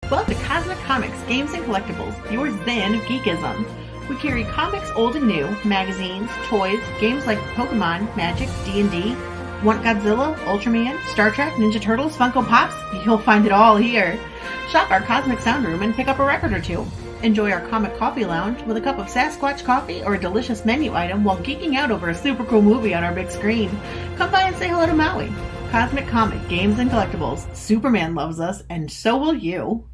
Welcome to Cosmic Comics, Games and Collectibles, your zen of geekism. We carry comics old and new, magazines, toys, games like Pokemon, Magic, D&D. Want Godzilla, Ultraman, Star Trek, Ninja Turtles, Funko Pops? You'll find it all here. Shop our Cosmic Sound Room and pick up a record or two. Enjoy our Comic Coffee Lounge with a cup of Sasquatch coffee or a delicious menu item while geeking out over a super cool movie on our big screen. Come by and say hello to Maui. Cosmic Comic, Games and Collectibles. Superman loves us, and so will you.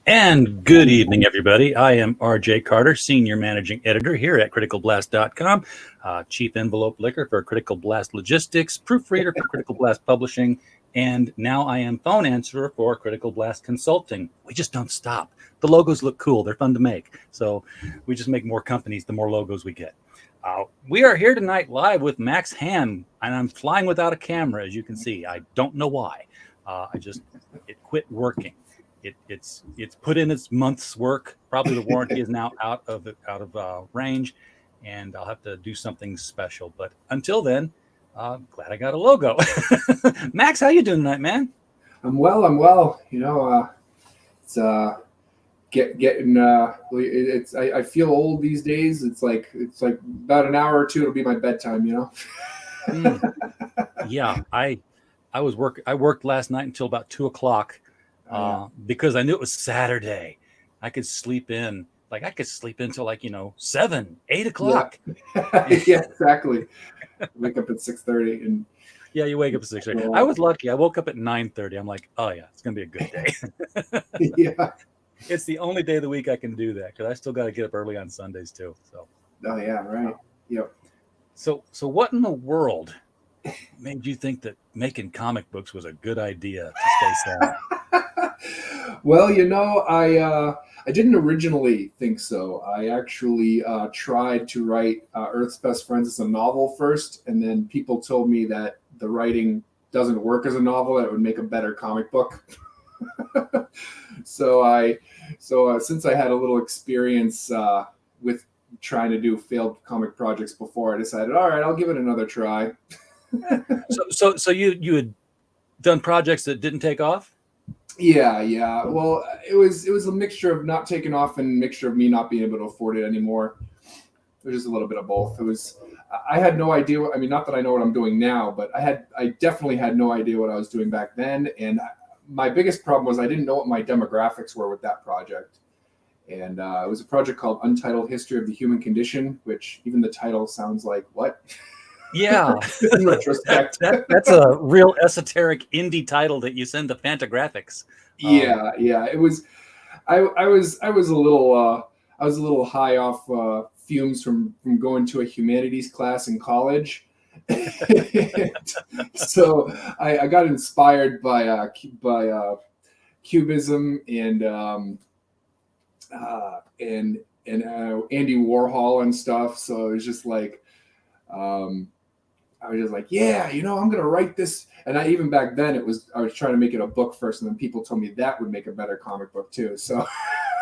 And good evening, everybody. I am RJ Carter, Senior Managing Editor here at CriticalBlast.com, Chief Envelope Licker for Critical Blast Logistics, Proofreader for Critical Blast Publishing, and now I am phone answerer for Critical Blast Consulting. We just don't stop. The logos look cool. They're fun to make. So we just make more companies the more logos we get. We are here tonight live with Max Ham, and I'm flying without a camera, as you can see. I don't know why. It quit working. It's put in its month's work. Probably the warranty is now out of range, and I'll have to do something special. But until then, glad I got a logo. Max, how you doing tonight, man? I'm well. You know, it's getting. It's I feel old these days. It's like about an hour or two. It'll be my bedtime. You know. Yeah, I worked last night until about 2:00. Because I knew it was Saturday. I could sleep in till 7, 8 o'clock. Yeah, yeah, exactly. Wake up at 6:30 and yeah, you wake up at 6:30. I was lucky. I woke up at 9:30. I'm like, oh yeah, it's gonna be a good day. Yeah, it's the only day of the week I can do that because I still got to get up early on Sundays too. So. Oh yeah, right. Yep. So what in the world made you think that making comic books was a good idea to stay sad? Well, you know, I didn't originally think so. I actually tried to write Earth's Best Friends as a novel first, and then people told me that the writing doesn't work as a novel, that it would make a better comic book. So since I had a little experience with trying to do failed comic projects before, I decided, all right, I'll give it another try. So you had done projects that didn't take off? Yeah. Well, it was a mixture of not taking off and a mixture of me not being able to afford it anymore. It was just a little bit of both. I had no idea. I mean, not that I know what I'm doing now, but I definitely had no idea what I was doing back then. And my biggest problem was I didn't know what my demographics were with that project. And it was a project called Untitled History of the Human Condition, which even the title sounds like what? Yeah. In retrospect. That's a real esoteric indie title that you send to Fantagraphics. Yeah. It was. I was a little high off fumes from going to a humanities class in college. So I got inspired by Cubism and Andy Warhol and stuff. So it was just like. I was just like, yeah, you know, I'm going to write this. And even back then I was trying to make it a book first. And then people told me that would make a better comic book too. So,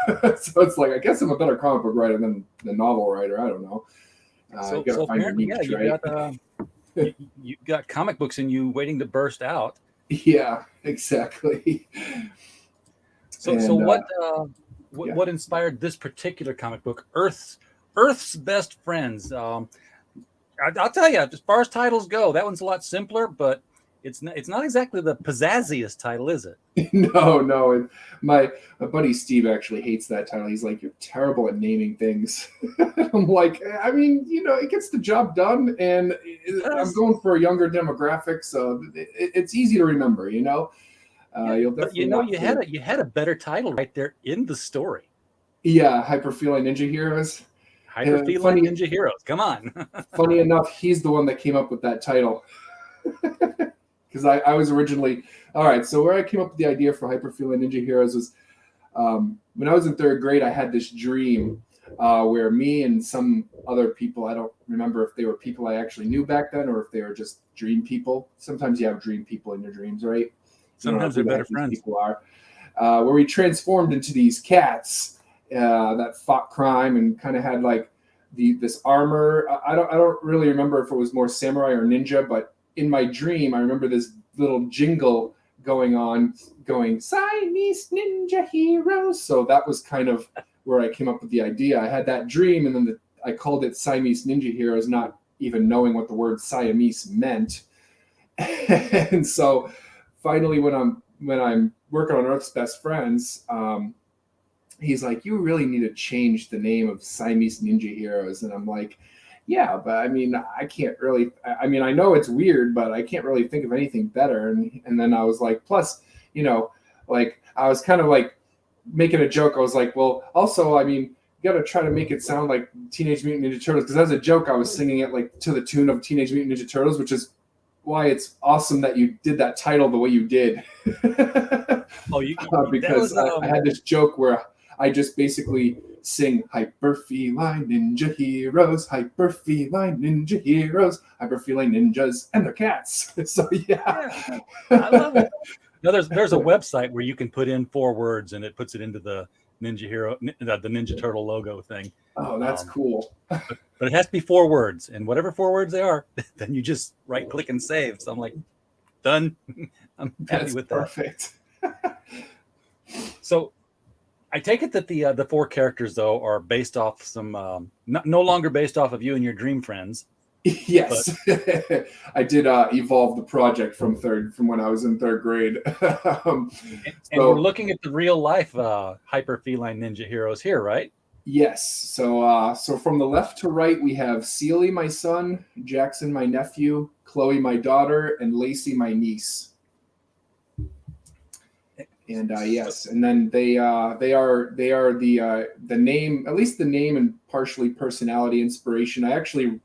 so it's like, I guess I'm a better comic book writer than the novel writer. I don't know. You got to find your niche, right? You got comic books in you waiting to burst out. Yeah, exactly. So what inspired this particular comic book, Earth's Best Friends? I'll tell you, as far as titles go, that one's a lot simpler, but it's not exactly the pizzazziest title, is it? No. My buddy Steve actually hates that title. He's like, you're terrible at naming things. I'm like, I mean, you know, it gets the job done, and I'm going for a younger demographic, so it's easy to remember, you know. You'll definitely you had a better title right there in the story. Yeah, Hyperfeline Ninja Heroes. Hyperfeline Ninja Heroes. Come on. Funny enough, he's the one that came up with that title. Because I was originally, all right, so where I came up with the idea for Hyperfeline Ninja Heroes was when I was in third grade, I had this dream where me and some other people, I don't remember if they were people I actually knew back then or if they were just dream people. Sometimes you have dream people in your dreams, right? Sometimes they're better friends. People are. Where we transformed into these cats that fought crime and kind of had like this armor. I don't really remember if it was more samurai or ninja, but in my dream, I remember this little jingle going on, going Siamese Ninja Heroes. So that was kind of where I came up with the idea. I had that dream, and then I called it Siamese Ninja Heroes, not even knowing what the word Siamese meant. And so finally, when I'm working on Earth's Best Friends, he's like, you really need to change the name of Siamese Ninja Heroes. And I'm like, yeah, but I mean, I can't really, I mean, I know it's weird, but I can't really think of anything better. And then I was like, plus, you know, like I was kind of like making a joke. I was like, well, also, I mean, you got to try to make it sound like Teenage Mutant Ninja Turtles. Because as a joke, I was singing it like to the tune of Teenage Mutant Ninja Turtles, which is why it's awesome that you did that title the way you did. Because I had this joke where I just basically sing hyper feline ninja heroes, hyper feline ninja heroes, hyper feline ninjas and their cats. So yeah. I love it. No, there's a website where you can put in 4 words and it puts it into the Ninja Hero, the Ninja Turtle logo thing. Oh, that's cool. But it has to be 4 words, and whatever 4 words they are, then you just right click and save. So I'm like, done. I'm happy with that. Perfect. So I take it that the 4 characters though are based off some no longer based off of you and your dream friends. Yes, I did evolve the project from when I was in third grade. And we're looking at the real life hyper feline ninja heroes here, right? Yes. So from the left to right, we have Sealy, my son, Jackson, my nephew, Chloe, my daughter, and Lacey, my niece. And yes, and then they are the name, at least the name and partially personality inspiration. I actually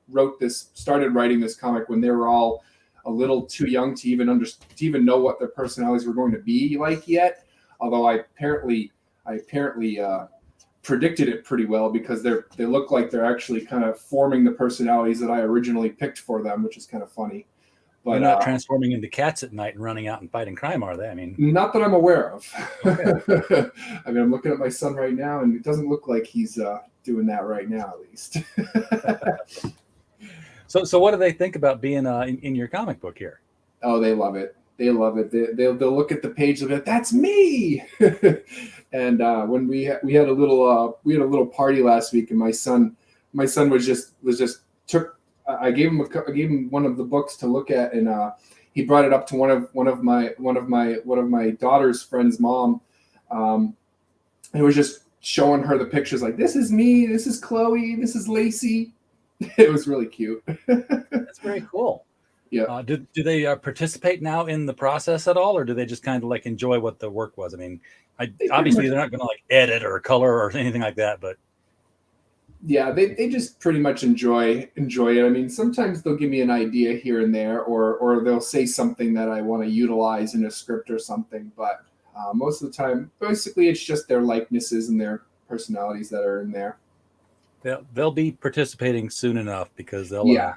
started writing this comic when they were all a little too young to even know what their personalities were going to be like yet. Although I apparently predicted it pretty well because they look like they're actually kind of forming the personalities that I originally picked for them, which is kind of funny. But they're not transforming into cats at night and running out and fighting crime, are they? I mean, not that I'm aware of. Okay. I mean, I'm looking at my son right now, and it doesn't look like he's doing that right now, at least. So what do they think about being in your comic book here? Oh, they love it. They love it. They'll look at the page and be like, "That's me." And when we had a little party last week, and my son was just took. I gave him one of the books to look at, and he brought it up to one of my daughter's friend's mom, and was just showing her the pictures like, this is me, this is Chloe, this is Lacey. It was really cute. That's very cool. Yeah. Do they participate now in the process at all, or do they just kind of like enjoy what the work was? I mean, obviously they're not going to like edit or color or anything like that, but. Yeah, they just pretty much enjoy it. I mean, sometimes they'll give me an idea here and there, or they'll say something that I want to utilize in a script or something. But most of the time, basically, it's just their likenesses and their personalities that are in there. They'll be participating soon enough because they'll. Yeah,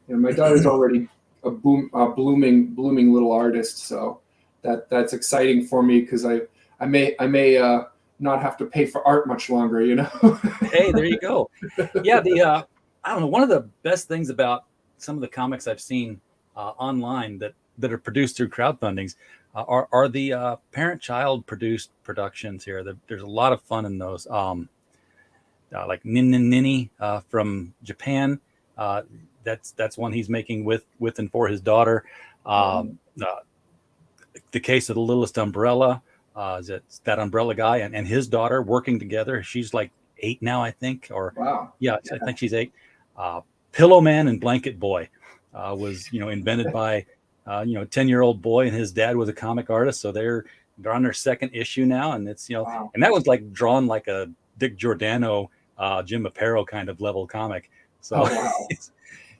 my daughter's already a blooming little artist, so that's exciting for me because I may not have to pay for art much longer, you know. Hey, there you go. Yeah, I don't know. One of the best things about some of the comics I've seen online that are produced through crowdfundings are the parent-child produced productions here. There's a lot of fun in those. Like Nin Nin Nini from Japan. That's one he's making with and for his daughter. The Case of the Littlest Umbrella. That umbrella guy and his daughter working together. She's like 8 now, I think. Or wow. Yeah, I think she's 8. Pillow Man and Blanket Boy was invented by 10-year-old boy, and his dad was a comic artist. So they're on their 2nd issue now, and it's wow. And that was like drawn like a Dick Giordano, Jim Aparo kind of level comic. So wow.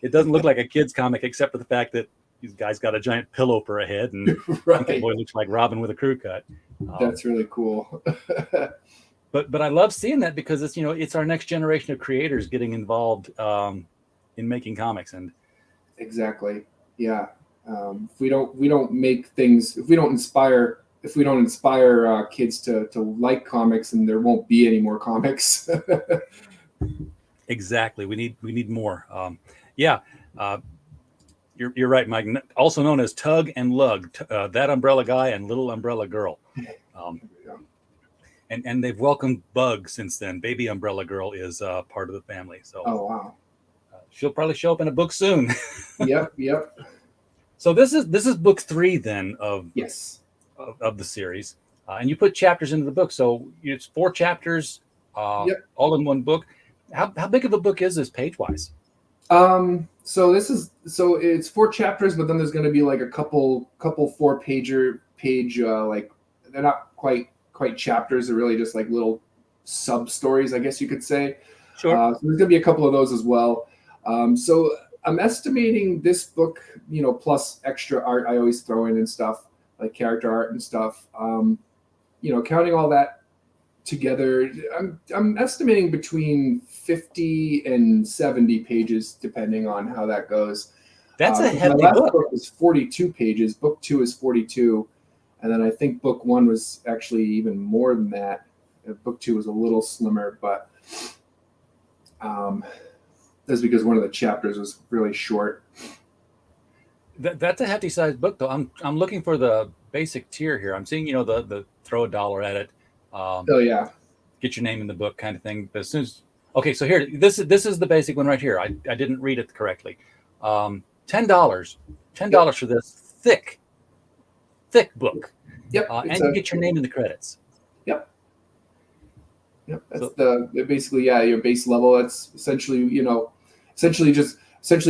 it doesn't look like a kid's comic except for the fact that These guys got a giant pillow for a head, and Right. the boy looks like Robin with a crew cut. That's really cool. But I love seeing that because it's it's our next generation of creators getting involved in making comics. And Exactly. Yeah. If we don't make things, if we don't inspire kids to like comics, and there won't be any more comics. exactly, we need more. Yeah. You're right, Mike. Also known as Tug and Lug, that umbrella guy and little umbrella girl. And they've welcomed Bug since then. Baby Umbrella Girl is part of the family. So Oh wow. She'll probably show up in a book soon. Yep. So this is book 3 then of the series, and you put chapters into the book. So it's 4 chapters, all in one book. How big of a book is this page wise? So it's 4 chapters, but then there's going to be like a couple 4-page like they're not quite chapters. They're really just like little sub stories, I guess you could say. Sure. So there's going to be a couple of those as well. So I'm estimating this book, plus extra art I always throw in and stuff, like character art and stuff. Counting all that together, I'm estimating between 50 and 70 pages, depending on how that goes. That's a hefty my last book. book was 42 pages. Book 2 is 42. And then I think book 1 was actually even more than that. Book 2 was a little slimmer, but that's because one of the chapters was really short. That's a hefty sized book, though. I'm looking for the basic tier here. I'm seeing the throw $1 at it. Oh yeah. Get your name in the book kind of thing. But as soon as so here this is the basic one right here. I didn't read it correctly. $10 for this thick book. Yep. And you get your name in the credits. Yep. That's basically your base level. That's essentially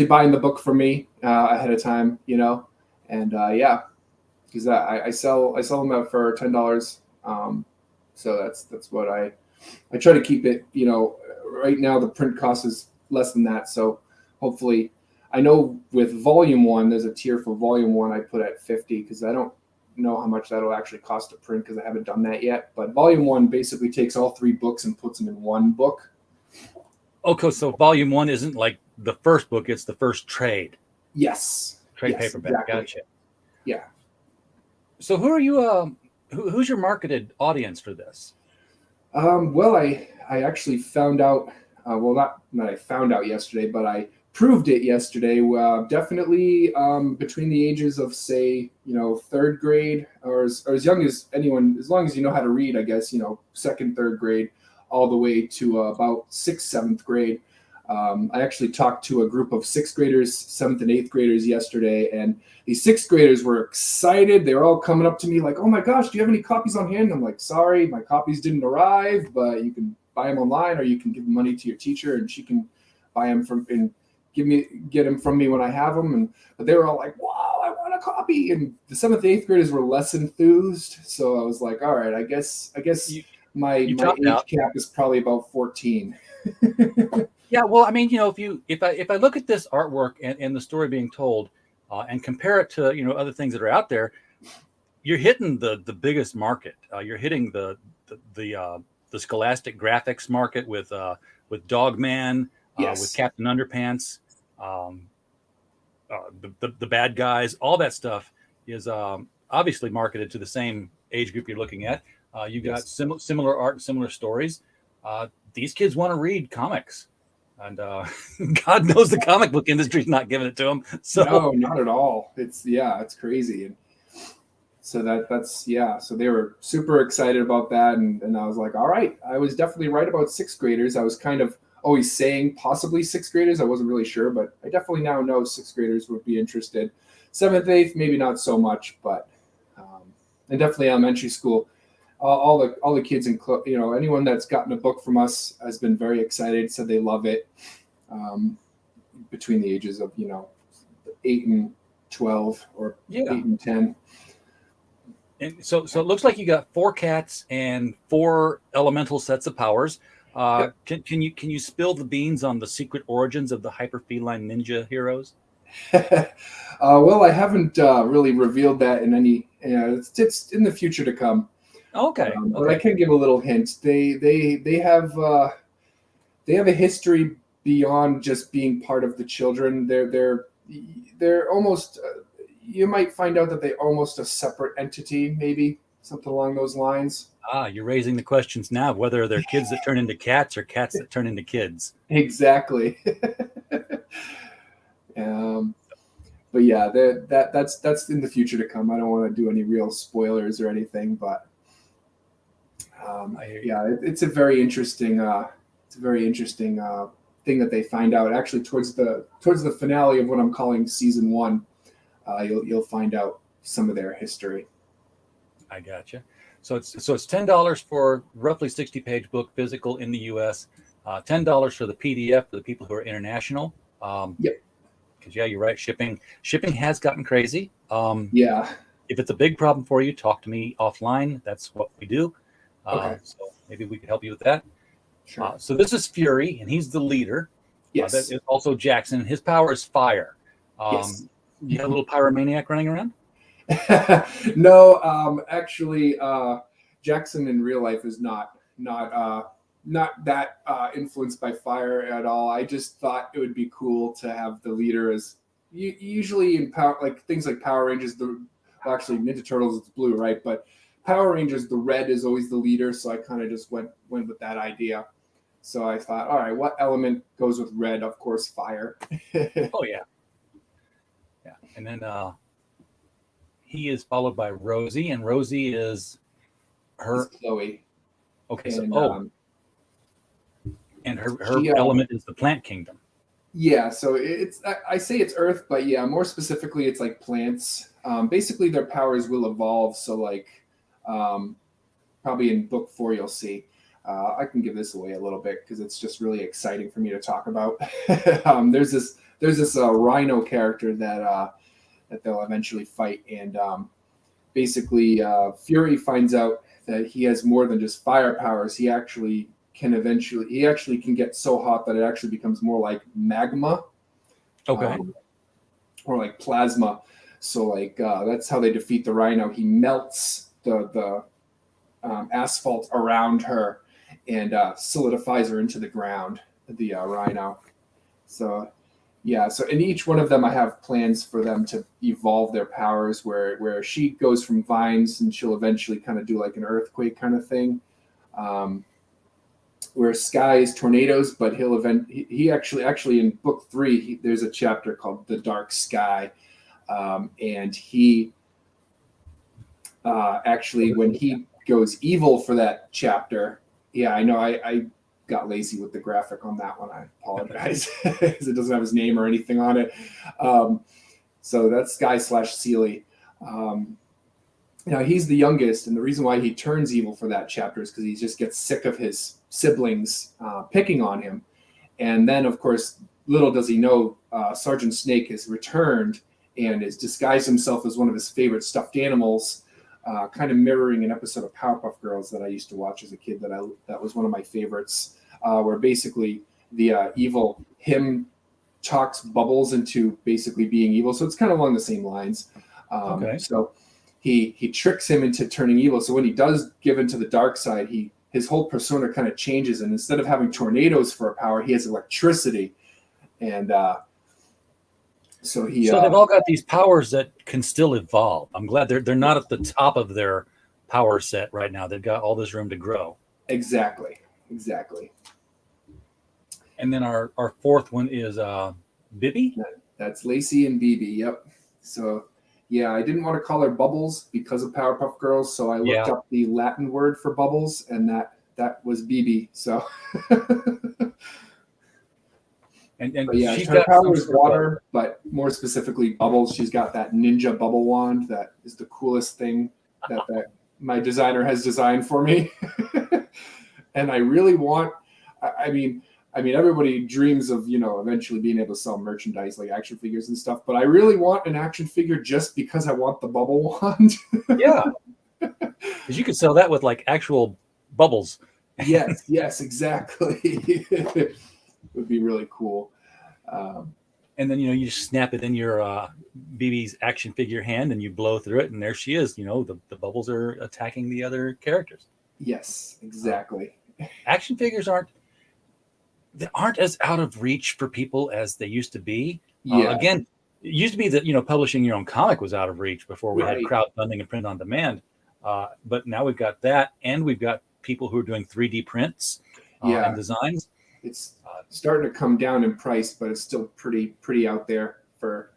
buying the book from me ahead of time, and because I sell them out for $10. So that's what I try to keep it. Right now the print cost is less than that. So hopefully, I know with volume 1, there's a tier for volume 1 I put at 50 because I don't know how much that'll actually cost to print because I haven't done that yet. But volume 1 basically takes all 3 books and puts them in one book. Okay, so volume 1 isn't like the first book; it's the first trade. Yes. Trade paperback. Exactly. Gotcha. Yeah. So who are you? Who's your marketed audience for this? Well, I actually found out. Not I found out yesterday, but I proved it yesterday. Definitely between the ages of, say, 3rd grade or as young as anyone, as long as you know how to read, I guess, 2nd, 3rd grade, all the way to about 6th, 7th grade. I actually talked to a group of 6th graders, 7th and 8th graders yesterday, and these 6th graders were excited. They were all coming up to me like, "Oh my gosh, do you have any copies on hand?" I'm like, "Sorry, my copies didn't arrive, but you can buy them online, or you can give money to your teacher and she can buy them and get them from me when I have them." But they were all like, "Wow, I want a copy!" And the 7th, 8th graders were less enthused, so I was like, "All right, I guess my age cap is probably about 14." Yeah, well, I mean, if I look at this artwork and the story being told, and compare it to other things that are out there, you're hitting the biggest market. You're hitting the Scholastic graphics market with Dogman, with Captain Underpants, the bad guys. All that stuff is obviously marketed to the same age group you're looking at. You got similar art, similar stories. These kids want to read comics. And God knows the comic book industry's not giving it to them. So no, not at all. It's crazy. And so so they were super excited about that. And I was like, all right, I was definitely right about 6th graders. I was kind of always saying possibly 6th graders. I wasn't really sure, but I definitely now know 6th graders would be interested. 7th, 8th, maybe not so much, but and definitely elementary school. All the kids, anyone that's gotten a book from us has been very excited, said they love it. Between the ages of 8 and 12 or 8 and 10. And so it looks like you got 4 cats and 4 elemental sets of powers. Can you spill the beans on the secret origins of the hyperfeline ninja heroes? Well, I haven't really revealed that in any. It's in the future to come. Okay. But I can give a little hint. They have a history beyond just being part of the children. They're almost. You might find out that they're almost a separate entity, maybe something along those lines. You're raising the questions now of whether they're kids that turn into cats or cats that turn into kids. Exactly. But yeah, that's in the future to come. I don't want to do any real spoilers or anything, but it's a very interesting thing that they find out. Actually, towards the finale of what I'm calling season 1, you'll find out some of their history. I gotcha. So it's $10 for roughly 60-page book, physical in the U.S. $10 for the PDF for the people who are international. Yep. Because you're right. Shipping has gotten crazy. Yeah. If it's a big problem for you, talk to me offline. That's what we do. Okay. So maybe we could help you with that. Sure. So this is Fury, and he's the leader. Yes. That is also Jackson. His power is fire. Yes. You have a little pyromaniac running around? No, actually, Jackson in real life is not that influenced by fire at all. I just thought it would be cool to have the leader as usually in power, like things like Power Rangers. Actually, Ninja Turtles it's blue, right? But Power Rangers, the red is always the leader, so I kind of just went with that idea. So I thought, all right, what element goes with red? Of course, fire. Oh yeah. And then he is followed by Rosie, and Rosie is her Chloe. Okay, and her element is the plant kingdom. Yeah, so I say it's Earth, but yeah, more specifically, it's like plants. Basically, their powers will evolve. So like, probably in book 4, you'll see. I can give this away a little bit because it's just really exciting for me to talk about. There's this rhino character that they'll eventually fight, and basically Fury finds out that he has more than just fire powers. He actually can get so hot that it actually becomes more like magma, or like plasma. So like that's how they defeat the rhino. He melts the asphalt around her and solidifies her into the ground, the rhino. So yeah, so in each one of them, I have plans for them to evolve their powers. Where she goes from vines, and she'll eventually kind of do like an earthquake kind of thing. Where Sky is tornadoes, but he actually in book 3, there's a chapter called The Dark Sky, and he actually when he goes evil for that chapter. Yeah, I know I got lazy with the graphic on that one. I apologize because it doesn't have his name or anything on it. So that's Sky / Sealy. Now he's the youngest, and the reason why he turns evil for that chapter is because he just gets sick of his siblings picking on him. And then, of course, little does he know, Sergeant Snake has returned and has disguised himself as one of his favorite stuffed animals, kind of mirroring an episode of Powerpuff Girls that I used to watch as a kid. That was one of my favorites, where basically the evil him talks Bubbles into basically being evil. So it's kind of along the same lines. So he tricks him into turning evil. So when he does give into the dark side, his whole persona kind of changes, and instead of having tornadoes for a power, he has electricity. And so they've all got these powers that can still evolve. I'm glad they're not at the top of their power set right now. They've got all this room to grow. Exactly. And then our fourth one is Bibi. That's Lacey and Bibi. Yep. So yeah, I didn't want to call her Bubbles because of Powerpuff Girls, so I looked up the Latin word for bubbles, and that was Bibi. So. And she's her power is water, but more specifically bubbles. She's got that ninja bubble wand that is the coolest thing that my designer has designed for me. And I really want. I mean, everybody dreams of eventually being able to sell merchandise like action figures and stuff. But I really want an action figure just because I want the bubble wand. Yeah, because you could sell that with like actual bubbles. Yes, exactly. Would be really cool. and then you just snap it in your BB's action figure hand, and you blow through it, and there she is. The bubbles are attacking the other characters. Yes, exactly. Action figures aren't as out of reach for people as they used to be. Yeah. Again, it used to be that publishing your own comic was out of reach before we had Right. crowdfunding and print on demand. But now we've got that, and we've got people who are doing 3D prints and designs. It's starting to come down in price, but it's still pretty out there for.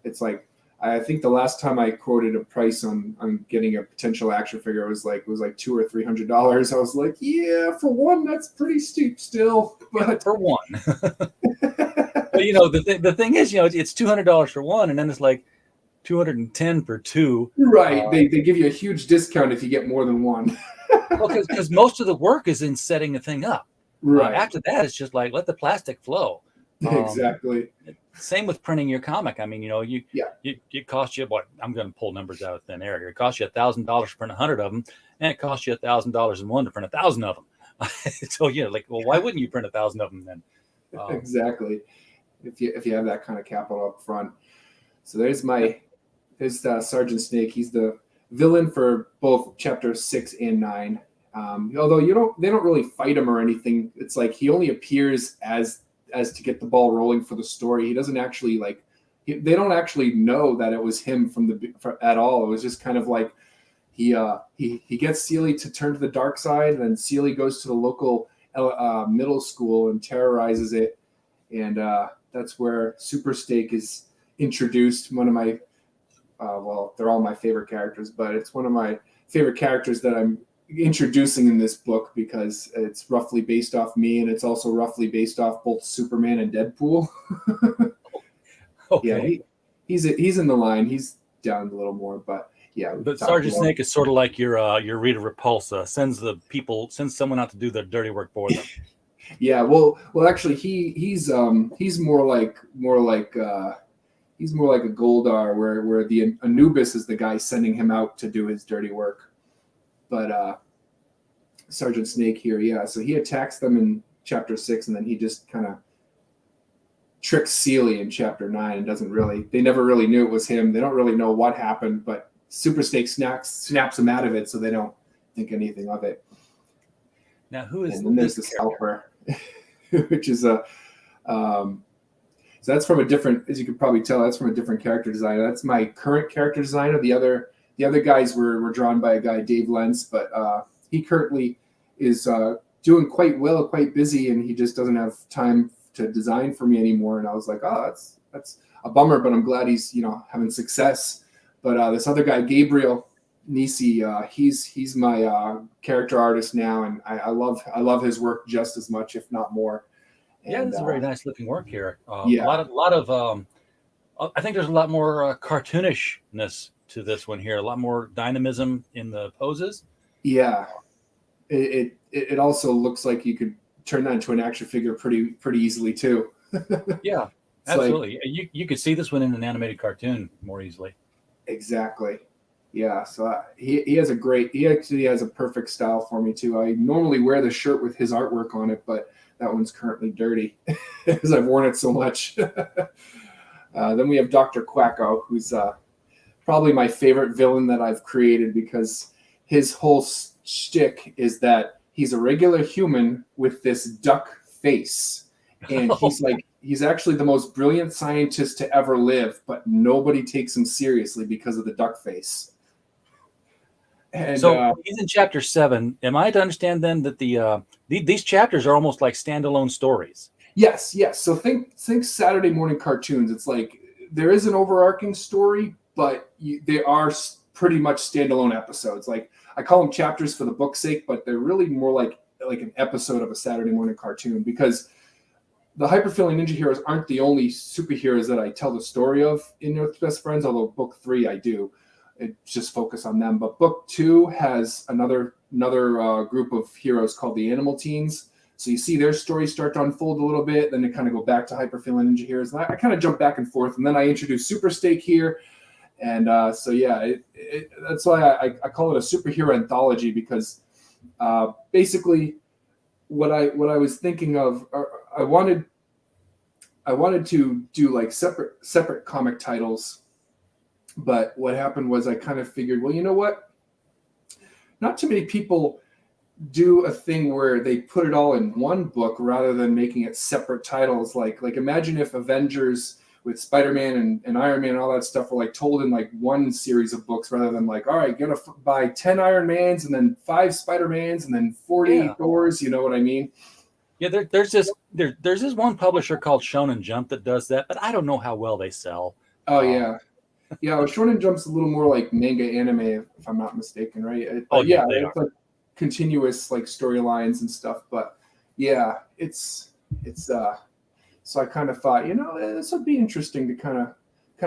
It's like, I think the last time I quoted a price on getting a potential action figure was like $200 or $300. I was like, yeah, for one, that's pretty steep still. But for one, but the thing is, it's $200 for one, and then it's like $210 for two. Right, they give you a huge discount if you get more than one. Well, because most of the work is in setting the thing up. Right. After that, it's just like let the plastic flow. Exactly. Same with printing your comic. I mean, it costs you what? I'm going to pull numbers out of thin air here. It costs you $1,000 to print 100 of them, and it costs you $1,000 in one to print 1,000 of them. So why wouldn't you print 1,000 of them then? Exactly. If you have that kind of capital up front. So there's Sergeant Snake. He's the villain for both chapter 6 and 9. Although they don't really fight him or anything. It's like he only appears as to get the ball rolling for the story. He doesn't actually they don't actually know that it was him at all. It was just kind of like he gets Seely to turn to the dark side, and then Seely goes to the local middle school and terrorizes it, and that's where Super Steak is introduced. One of my they're all my favorite characters, but it's one of my favorite characters that I'm introducing in this book because it's roughly based off me, and it's also roughly based off both Superman and Deadpool. Okay. Yeah, he's in the line. He's down a little more, but yeah. But Sergeant Snake is sort of like your Rita Repulsa, sends someone out to do the dirty work for them. Yeah, well, actually, he's more like he's more like a Goldar, where the Anubis is the guy sending him out to do his dirty work. But Sergeant Snake here, yeah. So he attacks them in chapter 6, and then he just kind of tricks Seely in chapter 9, and they never really knew it was him. They don't really know what happened, but Super Snake snaps him out of it, so they don't think anything of it. Now, who is this helper? Which is so that's from a different, as you can probably tell, that's from a different character designer. That's my current character designer. The other guys were drawn by a guy, Dave Lentz, but he currently is doing quite well, quite busy, and he just doesn't have time to design for me anymore. And I was like, oh, that's a bummer, but I'm glad he's having success. But this other guy, Gabriel Nissi, he's my character artist now, and I love his work just as much, if not more. Yeah, this is a very nice looking work here. Yeah. A lot of I think there's a lot more cartoonishness to this one here. A lot more dynamism in the poses. Yeah, it also looks like you could turn that into an action figure pretty easily too. Yeah, absolutely. You could see this one in an animated cartoon more easily. Exactly. Yeah. So he actually has a perfect style for me too. I normally wear the shirt with his artwork on it, but that one's currently dirty because I've worn it so much. Then we have Dr. Quacko, who's probably my favorite villain that I've created because his whole shtick is that he's a regular human with this duck face. And he's actually the most brilliant scientist to ever live, but nobody takes him seriously because of the duck face. And, so he's in chapter 7. Am I to understand then that these chapters are almost like standalone stories? Yes. So think Saturday morning cartoons. It's like there is an overarching story, but they are pretty much standalone episodes. Like I call them chapters for the book's sake, but they're really more like an episode of a Saturday morning cartoon because the Hyper-Feeling Ninja Heroes aren't the only superheroes that I tell the story of in Earth's Best Friends, although book 3 I do. It just focus on them. But book 2 has another group of heroes called the Animal Teens. So you see their stories start to unfold a little bit, then they kind of go back to Hyper-Feeling Ninja Heroes. And I kind of jump back and forth, and then I introduce Super Steak here. And so yeah, that's why I call it a superhero anthology because basically what I was thinking of, I wanted I wanted to do like separate comic titles, but what happened was I kind of figured, well, you know what? Not too many people do a thing where they put it all in one book rather than making it separate titles. Like imagine if Avengers with Spider-Man and Iron Man and all that stuff were like told in like one series of books rather than like, all right, gonna buy 10 Iron Mans and then 5 Spider-Mans and then 40 Thors. You know what I mean? Yeah, there's this one publisher called Shonen Jump that does that, but I don't know how well they sell. Oh yeah. Yeah, well, Shonen Jump's a little more like manga anime, if I'm not mistaken, right? Yeah, it's like continuous like storylines and stuff. But yeah, it's so I kind of thought, this would be interesting to kind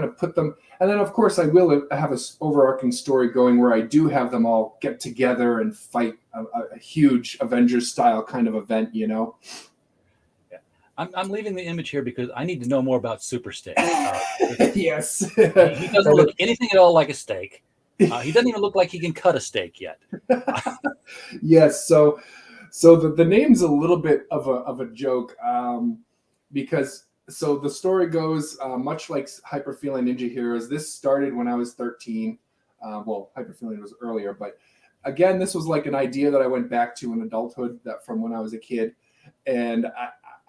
of put them. And then of course I will have a overarching story going where I do have them all get together and fight a huge Avengers style kind of event, Yeah. I'm leaving the image here because I need to know more about Super Steak. Yes. He doesn't look anything at all like a steak. He doesn't even look like he can cut a steak yet. Yes. So the name's a little bit of a joke because the story goes much like Hyperfeeling Ninja Heroes. This started when I was 13. Well, Hyperfeeling was earlier, but again, this was like an idea that I went back to in adulthood that from when I was a kid, and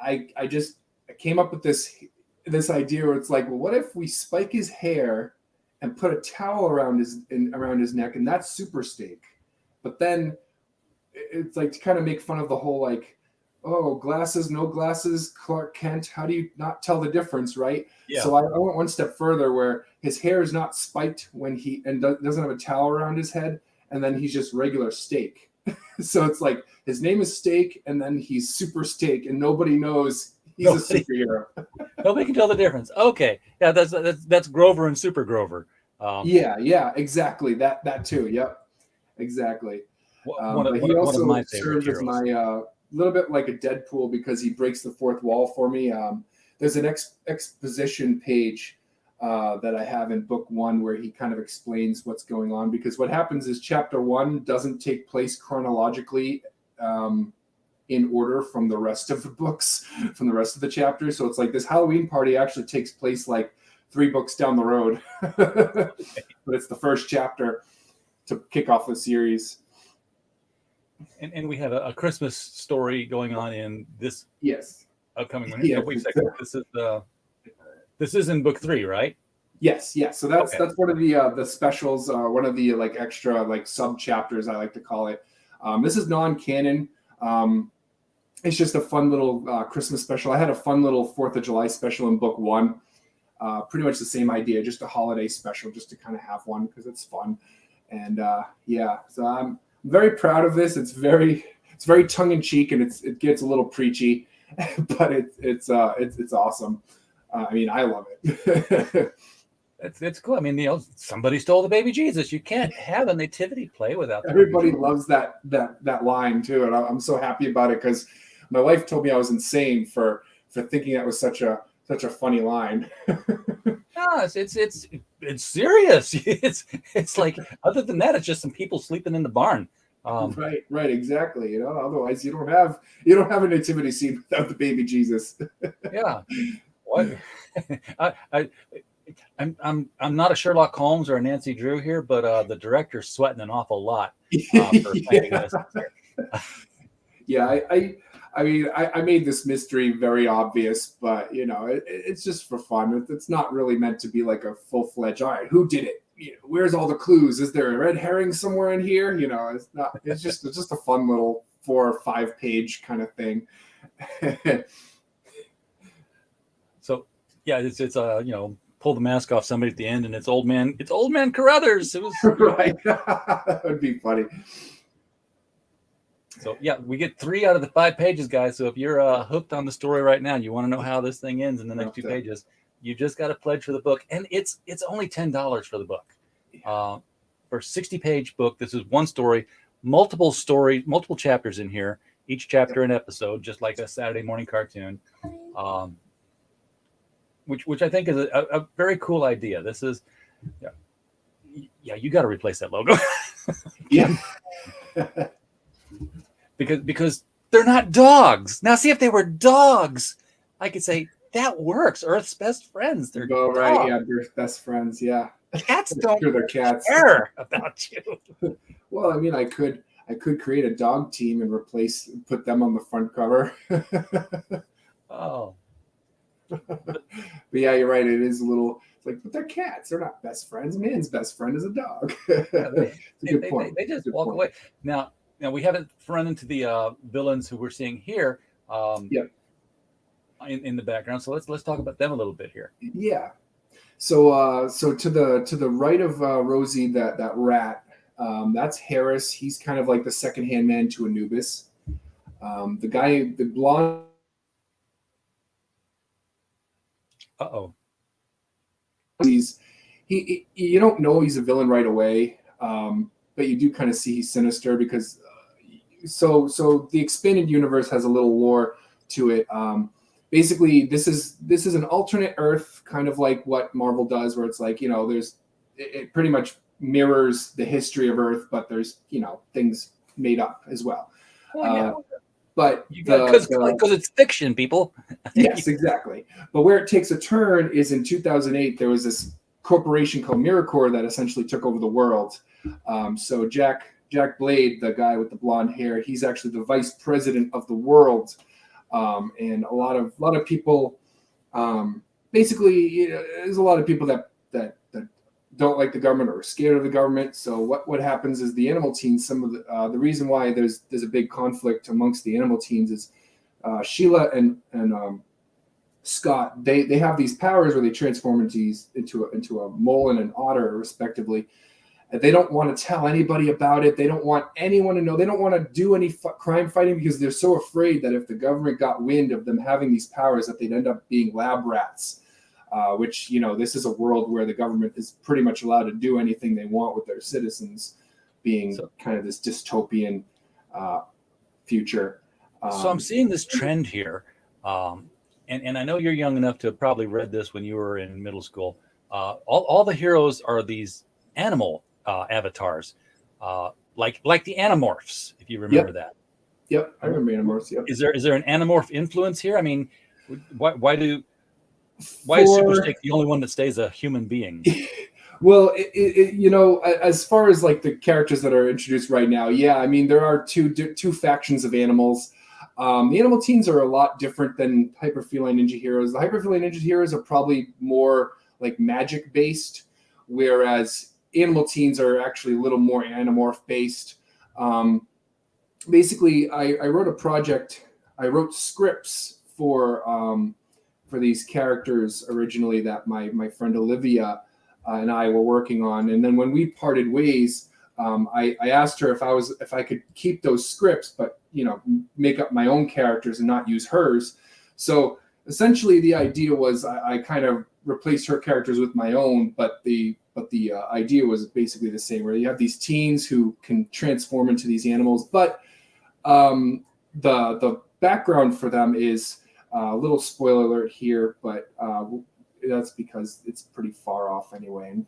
I came up with this idea where it's like, well, what if we spike his hair and put a towel around his neck, and that's Super Steak. But then it's like to kind of make fun of the whole like, oh, glasses, no glasses, Clark Kent. How do you not tell the difference, right? Yeah. So I went one step further where his hair is not spiked when he doesn't have a towel around his head, and then he's just regular Steak. So it's like his name is Steak, and then he's Super Steak, and nobody knows he's a superhero. Nobody can tell the difference. Okay, yeah, that's Grover and Super Grover. Yeah, exactly. That too. Yep, exactly. But he also serves as my little bit like a Deadpool because he breaks the fourth wall for me. There's an exposition page that I have in book 1 where he kind of explains what's going on, because what happens is chapter 1 doesn't take place chronologically in order from the rest of the books, from the rest of the chapters. So it's like this Halloween party actually takes place like 3 books down the road, but it's the first chapter to kick off the series. And we have a Christmas story going on in this upcoming one. Yeah, wait a second. This is in book 3, right? Yes. So that's one of the specials, one of the like extra like sub chapters, I like to call it. This is non-canon. It's just a fun little Christmas special. I had a fun little 4th of July special in book 1. Pretty much the same idea, just a holiday special, just to kind of have one because it's fun. And so I'm very proud of this. It's very tongue in cheek, and it gets a little preachy, but it's awesome. I mean, I love it. It's cool. I mean, somebody stole the baby Jesus. You can't have a nativity play without. Everybody loves that line too, and I'm so happy about it because my wife told me I was insane for thinking that was such a funny line. No, it's serious. It's like, other than that, it's just some people sleeping in the barn. Right, exactly. Otherwise you don't have a nativity scene without the baby Jesus. Yeah. What? I'm not a Sherlock Holmes or a Nancy Drew here, but the director's sweating an awful lot for planning this. Yeah, I mean, I made this mystery very obvious, but it's just for fun. It's not really meant to be like a full-fledged, all right, who did it? Where's all the clues? Is there a red herring somewhere in here? It's not. It's just a fun little 4 or 5 page kind of thing. So yeah, it's pull the mask off somebody at the end, and it's old man Carruthers. It was right. That would be funny. So yeah, we get 3 out of the 5 pages, guys. So if you're hooked on the story right now, and you want to know how this thing ends in the next 2 pages, you just got to pledge for the book, and it's only $10 for the book. For a 60-page book, this is one story, multiple chapters in here, each chapter an episode, just like a Saturday morning cartoon, which I think is a very cool idea. This is, you got to replace that logo. Yeah. Because they're not dogs. Now, see, if they were dogs, I could say, that works. Earth's best friends. They're Oh, right. dogs. Yeah, they're best friends. Yeah. Cats don't Sure, they're cats. care about you. Well, I mean, I could create a dog team and put them on the front cover. Oh, But yeah, you're right. It is a little like, but they're cats. They're not best friends. Man's best friend is a dog. yeah, It's a good point. they just Good walk point. away. Now we haven't run into the villains who we're seeing here. Yep. In the background. So let's talk about them a little bit here. Yeah. So to the right of Rosie, that rat, that's Harris. He's kind of like the second-hand man to Anubis. The blonde. Uh-oh. He you don't know he's a villain right away, but you do kind of see he's sinister because so the expanded universe has a little lore to it. Basically, this is an alternate Earth, kind of like what Marvel does, where it's like, it pretty much mirrors the history of Earth, but there's things made up as well. Well, yeah. But because it's fiction, people. Yes, exactly. But where it takes a turn is in 2008. There was this corporation called Miracore that essentially took over the world. So Jack Blade, the guy with the blonde hair, he's actually the vice president of the world. And a lot of people, basically, there's a lot of people that don't like the government or are scared of the government. So what happens is the animal teens, some of the reason why there's a big conflict amongst the animal teens is Sheila and Scott, they have these powers where they transform into a mole and an otter respectively. And they don't want to tell anybody about it. They don't want anyone to know. They don't want to do any crime fighting because they're so afraid that if the government got wind of them having these powers, that they'd end up being lab rats. Which, this is a world where the government is pretty much allowed to do anything they want with their citizens, being kind of this dystopian future. So I'm seeing this trend here, and I know you're young enough to have probably read this when you were in middle school. All the heroes are these animal avatars, like the Animorphs, if you remember that. Yep, I remember Animorphs. Yep. Is there an Animorph influence here? I mean, why is Super Snake the only one that stays a human being? Well, as far as like the characters that are introduced right now, yeah, I mean there are two factions of animals. The animal teens are a lot different than hyperfeline ninja heroes. The hyperfeline ninja heroes are probably more like magic based, whereas animal teens are actually a little more Animorph based. Basically, I wrote a project. I wrote scripts for these characters originally that my friend Olivia and I were working on. And then when we parted ways, I asked her if I could keep those scripts, but make up my own characters and not use hers. So essentially, the idea was I kind of replaced her characters with my own, but the idea was basically the same. Where you have these teens who can transform into these animals, but the background for them is. A little spoiler alert here, but that's because it's pretty far off anyway, and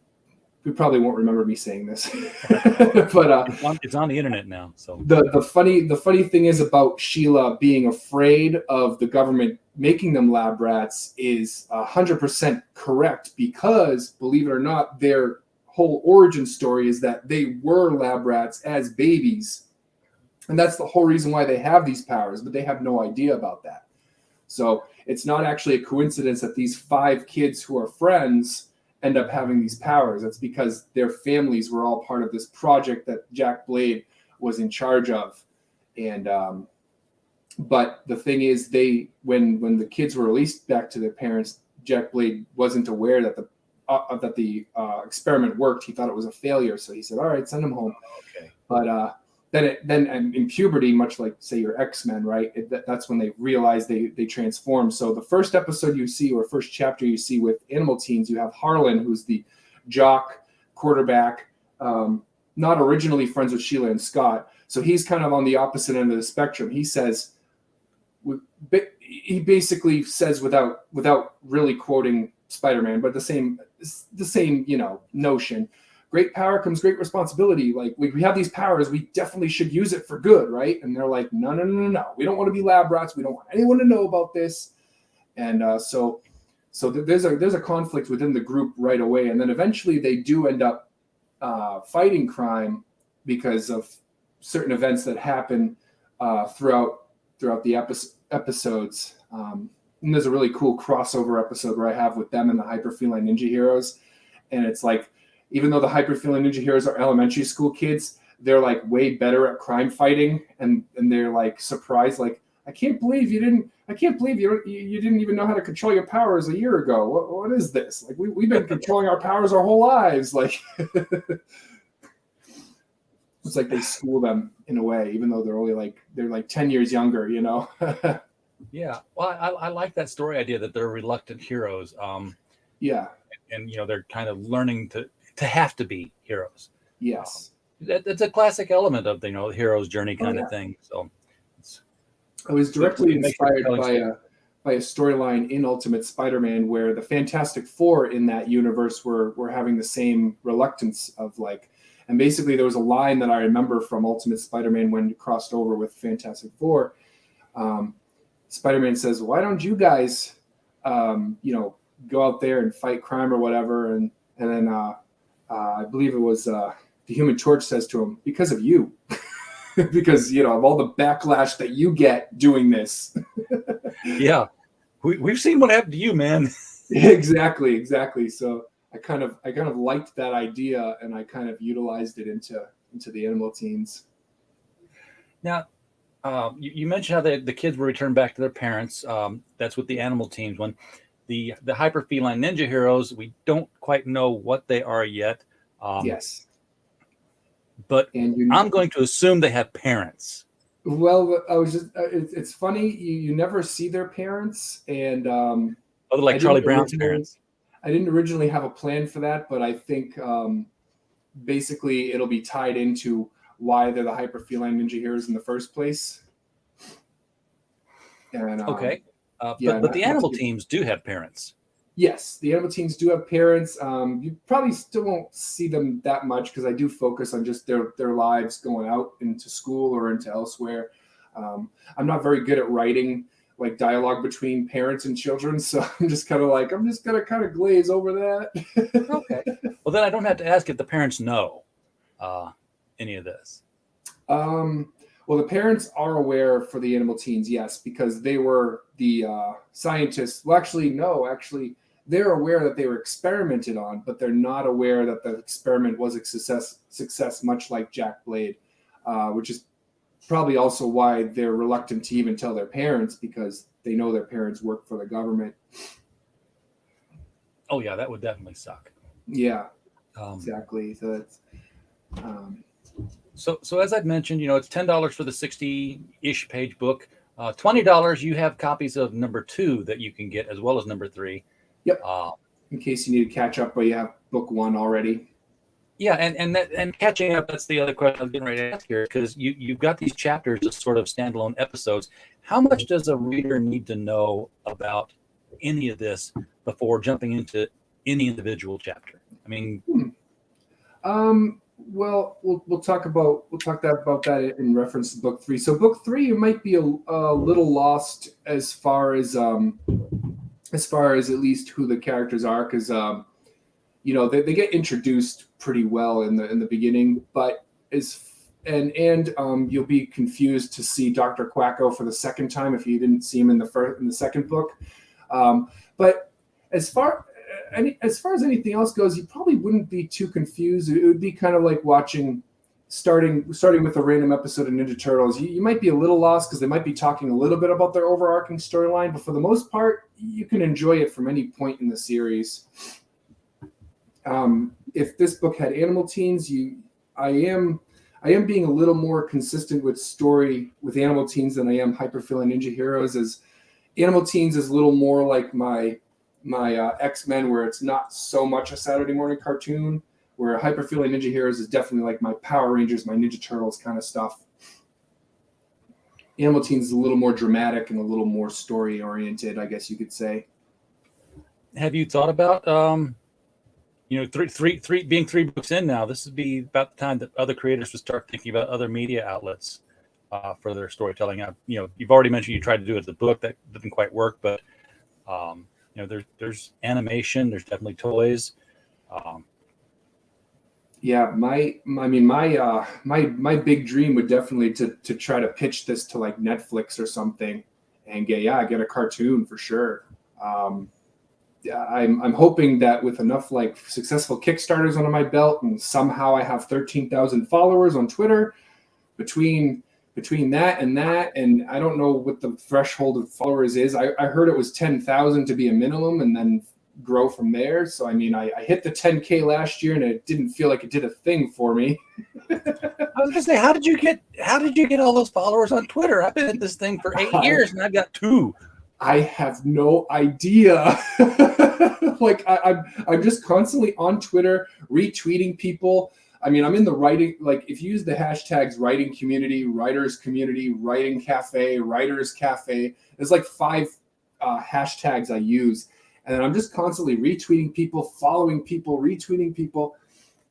you probably won't remember me saying this. But it's on the internet now. So the funny thing is about Sheila being afraid of the government making them lab rats is 100% correct, because believe it or not, their whole origin story is that they were lab rats as babies, and that's the whole reason why they have these powers, but they have no idea about that. So it's not actually a coincidence that these 5 kids who are friends end up having these powers. That's because their families were all part of this project that Jack Blade was in charge of. And but the thing is, when the kids were released back to their parents, Jack Blade wasn't aware that the experiment worked. He thought it was a failure, so he said, "All right, send them home." Okay. But then in puberty, much like say your X-Men, right? That's when they realize they transform. So the first episode you see, or first chapter you see with animal teens, you have Harlan, who's the jock quarterback, not originally friends with Sheila and Scott. So he's kind of on the opposite end of the spectrum. He basically says without really quoting Spider-Man, but the same notion. Great power comes great responsibility. Like we have these powers, we definitely should use it for good, right? And they're like, no. We don't want to be lab rats. We don't want anyone to know about this. And there's a conflict within the group right away, and then eventually they do end up fighting crime because of certain events that happen throughout the episodes. And there's a really cool crossover episode where I have with them and the Hyper Feline Ninja Heroes, and it's like, even though the Hyper Feline Ninja Heroes are elementary school kids, they're like way better at crime fighting, and they're like surprised, like, I can't believe you didn't even know how to control your powers a year ago. What is this? Like, we've been controlling our powers our whole lives. Like, it's like they school them in a way, even though they're like 10 years younger, you know? Yeah. Well, I like that story idea that they're reluctant heroes. Yeah. And, you know, they're kind of learning to have to be heroes. Yes. That's a classic element of, you know, the hero's journey kind of thing. So I was directly inspired by a storyline in Ultimate Spider-Man where the Fantastic Four in that universe were having the same reluctance of like, and basically there was a line that I remember from Ultimate Spider-Man when it crossed over with Fantastic Four. Spider-Man says, "Why don't you guys, go out there and fight crime or whatever?" And then I believe it was the Human Torch says to him, "Because of you." Because, you know, of all the backlash that you get doing this. Yeah. We've seen what happened to you, man. Exactly. So I kind of liked that idea, and I kind of utilized it into the Animal Teens. Now, you mentioned how the kids were returned back to their parents. That's with the Animal Teams one. The Hyper Feline Ninja Heroes, we don't quite know what they are yet. Yes. But I'm going to assume they have parents. Well, I was just, it's funny. You never see their parents. And other like Charlie Brown's parents. I didn't originally have a plan for that, but I think basically it'll be tied into why they're the Hyper Feline Ninja Heroes in the first place. And, okay. But the Animal Teams do have parents. Yes, the Animal Teams do have parents. You probably still won't see them that much because I do focus on just their lives going out into school or into elsewhere. I'm not very good at writing like dialogue between parents and children, so I'm just going to kind of glaze over that. Okay. Well, then I don't have to ask if the parents know any of this. Well, the parents are aware for the Animal Teens, yes, because they were the scientists. Well, actually, they're aware that they were experimented on, but they're not aware that the experiment was a success, much like Jack Blade, which is probably also why they're reluctant to even tell their parents, because they know their parents work for the government. Oh, yeah, that would definitely suck. Yeah, exactly. So that's... So as I've mentioned, you know, it's $10 for the 60-ish page book. $20, you have copies of number 2 that you can get, as well as number 3. Yep. In case you need to catch up, but you have book 1 already. Yeah, and catching up, that's the other question I was getting ready to ask here, because you've got these chapters as sort of standalone episodes. How much does a reader need to know about any of this before jumping into any individual chapter? I mean, well, we'll talk about that in reference to book 3. So book 3, you might be a little lost as far as at least who the characters are, because you know, they get introduced pretty well in the beginning, but you'll be confused to see Dr. Quacko for the second time if you didn't see him in the second book. But as far as anything else goes, you probably wouldn't be too confused. It would be kind of like starting with a random episode of Ninja Turtles. You might be a little lost because they might be talking a little bit about their overarching storyline, but for the most part, you can enjoy it from any point in the series. If this book had Animal Teens, I am being a little more consistent with story with Animal Teens than I am Hyper Feline Ninja Heroes. As Animal Teens is a little more like my X-Men, where it's not so much a Saturday morning cartoon, where Hyper Feline Ninja Heroes is definitely like my Power Rangers, my Ninja Turtles kind of stuff. Animal Teens is a little more dramatic and a little more story oriented, I guess you could say. Have you thought about three being 3 books in now? This would be about the time that other creators would start thinking about other media outlets for their storytelling. You've already mentioned you tried to do it as a book. That didn't quite work, but There's animation, there's definitely toys. Yeah, my big dream would definitely to try to pitch this to like Netflix or something, and get a cartoon for sure. Yeah, I'm hoping that with enough like successful Kickstarters under my belt, and somehow I have 13,000 followers on Twitter, between that, and I don't know what the threshold of followers is. I heard it was 10,000 to be a minimum, and then grow from there. So I mean, I hit the 10K last year, and it didn't feel like it did a thing for me. I was gonna say, how did you get all those followers on Twitter? I've been at this thing for 8 years, and I've got 2. I have no idea. Like I'm just constantly on Twitter retweeting people. I mean, I'm in the writing, like if you use the hashtags writing community, writers community, writing cafe, writers cafe, there's like 5 hashtags I use. And then I'm just constantly retweeting people, following people, retweeting people.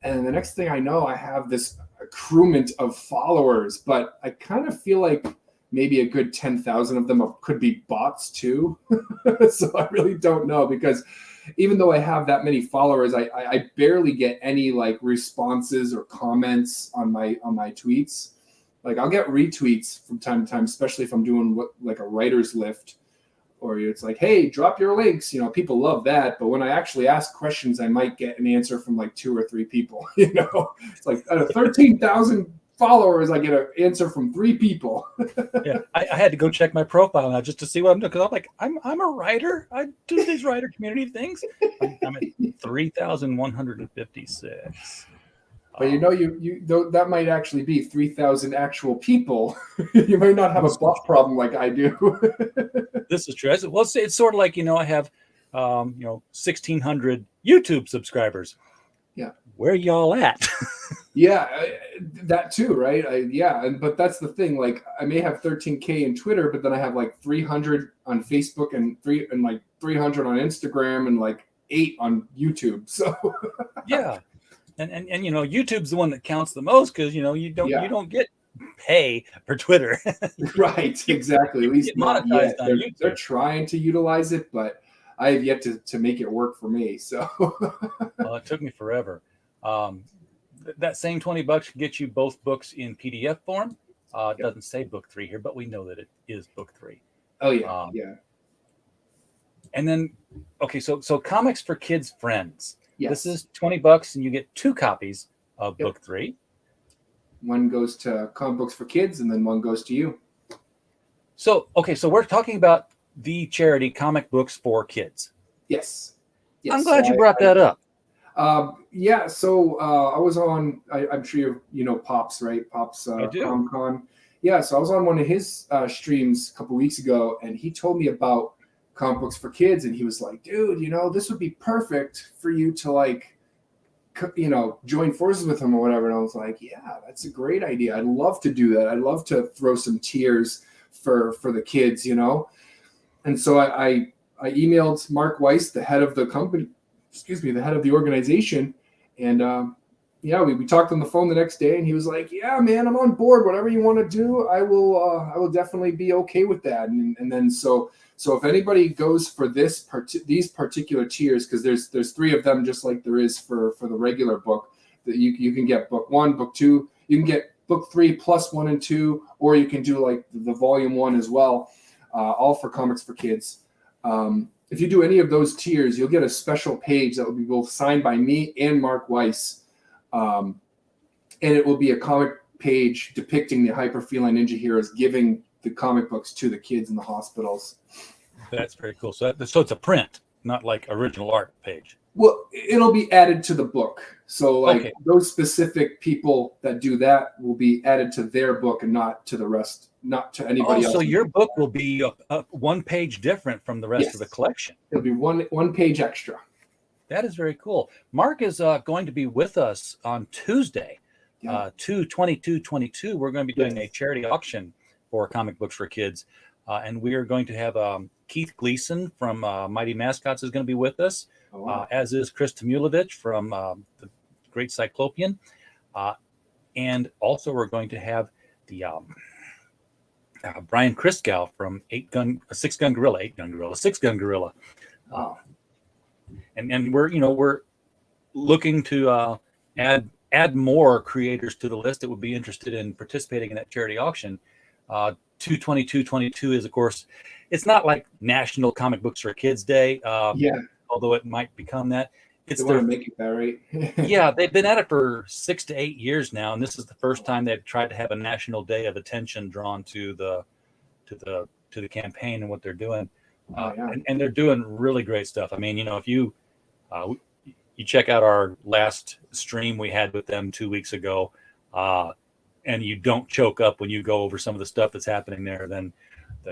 And the next thing I know, I have this accruement of followers, but I kind of feel like maybe a good 10,000 of them could be bots too. So I really don't know, because even though I have that many followers, I barely get any like responses or comments on my tweets. Like I'll get retweets from time to time, especially if I'm doing like a writer's lift, or it's like, hey, drop your links. People love that. But when I actually ask questions, I might get an answer from like 2 or 3 people. It's like out of 13,000 followers, I get an answer from 3 people. Yeah, I had to go check my profile now just to see what I'm doing, because I'm like, I'm a writer. I do these writer community things. I'm at 3,156. But you that might actually be 3,000 actual people. You might not have a bot problem like I do. This is true. Well, it's sort of like, I have 1,600 YouTube subscribers. Yeah. Where y'all at? Yeah, that too, right? But that's the thing. Like, I may have 13K in Twitter, but then I have like 300 on Facebook and like 300 on Instagram and like 8 on YouTube. So yeah, and YouTube's the one that counts the most, because you don't get pay for Twitter. Right, exactly. At least not yet. They're trying to utilize it, but I have yet to make it work for me. So well, it took me forever. That same $20 can get you both books in PDF form. It doesn't say book 3 here, but we know that it is book 3. Oh yeah, yeah. And then, okay, so Comics for Kids Friends. Yes. This is $20, and you get 2 copies of book 3. One goes to Comic Books for Kids, and then one goes to you. So we're talking about the charity Comic Books for Kids. Yes. I'm glad you brought that up. Yeah, so I was on, I'm sure you know Pops, right? Pops Comic-Con. Yeah, so I was on one of his streams a couple weeks ago, and he told me about Comic Books for Kids, and he was like, dude, this would be perfect for you to like, join forces with him or whatever. And I was like, yeah, that's a great idea. I'd love to do that. I'd love to throw some tiers for the kids, And so I emailed Mark Weiss, the head of the company, the head of the organization. And we talked on the phone the next day, and he was like, yeah, man, I'm on board. Whatever you want to do, I will definitely be okay with that. And then so if anybody goes for these particular tiers, because there's 3 of them, just like there is for the regular book, that you can get book 1, book 2, you can get book 3 plus 1 and 2, or you can do like the volume 1 as well, all for Comics for Kids. If you do any of those tiers, you'll get a special page that will be both signed by me and Mark Weiss. And it will be a comic page depicting the hyperfeline ninja heroes giving the comic books to the kids in the hospitals. That's very cool. So it's a print, not like original art page. Well, it'll be added to the book. So those specific people that do that will be added to their book and not to the rest, not to anybody else. So your book will be a 1 page different from the rest of the collection. It'll be one page extra. That is very cool. Mark is going to be with us on Tuesday, 2/22/22. We're going to be doing a charity auction for Comic Books for Kids. And we are going to have Keith Gleason from Mighty Mascots is going to be with us, as is Chris Tamulovich from the Great Cyclopean. And also we're going to have the Brian Christgau from Six Gun Gorilla. Wow. And we're looking to add more creators to the list that would be interested in participating in that charity auction. 2/22/22 is, of course, it's not like National Comic Books for Kids Day, Yeah, although it might become that. they It's want their to make it that, right? Yeah, they've been at it for 6 to 8 years now, and this is the first time they've tried to have a national day of attention drawn to the campaign and what they're doing. Oh, yeah. And they're doing really great stuff. I mean, if you check out our last stream we had with them 2 weeks ago, and you don't choke up when you go over some of the stuff that's happening there, then